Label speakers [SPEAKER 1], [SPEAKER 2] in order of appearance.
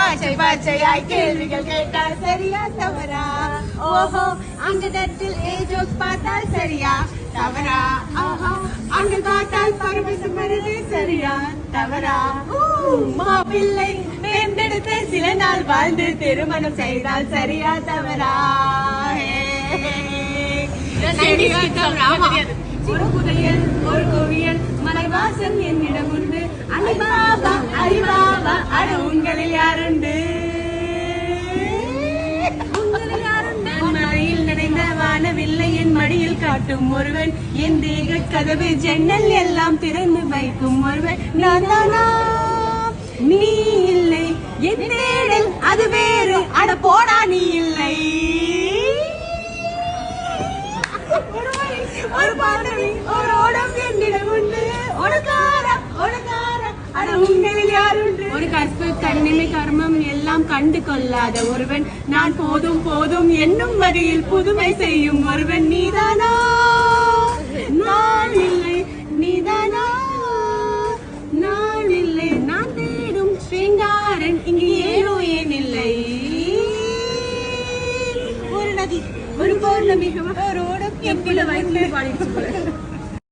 [SPEAKER 1] பாச்சை பாச்சையாய் கேள்விகள் கேட்டால் சரியா தவறா? ஓஹோ அந்த இடத்தில் ஜோக்ஸ் பார்த்தால் சரியா தவறா? ஓஹோ அங்கு பார்த்தால் பரவசம் வருது சரியா தவறா? மாப்பிள்ளை தேர்ந்தெடுத்து சில நாள் வாழ்ந்து திருமணம் செய்தால் சரியா தவறா? ஒரு புதையல் ஒரு கோவியல் மலைவாசன் என்னிடம் உண்டு. அலிபாபா அலிபாபா அட உங்களில் யாருண்டு? மழையில் நனைந்த வானவில்லை என் மடியில் காட்டும் ஒருவன், என் தேக கதவு ஜன்னல் எல்லாம் திறந்து வைக்கும் ஒருவன். நான் தானா நீ இல்லை, என் தேடல் அது வேறு, அட போடா நீ இல்லை. ஒரு பாடவி ஒரு ஓடம் என்னிடம் உண்டு. உங்களில் யாருண்டு? ஒரு கற்பு கண்ணிமை கர்மம் எல்லாம் கண்டு கொள்ளாத ஒருவன், நான் போதும் போதும் என்னும் வகையில் புதுமை செய்யும் ஒருவன். நீதானா நான் இல்லை, நீதானா நான் இல்லை, நான் தேடும் ஸ்ரீங்காரன் இங்கு ஏனோ ஏன் இல்லை. ஒரு நதி ஒரு பௌர்ணமி ஒரு ஓடம் எப்படி பாடிச்சு போல.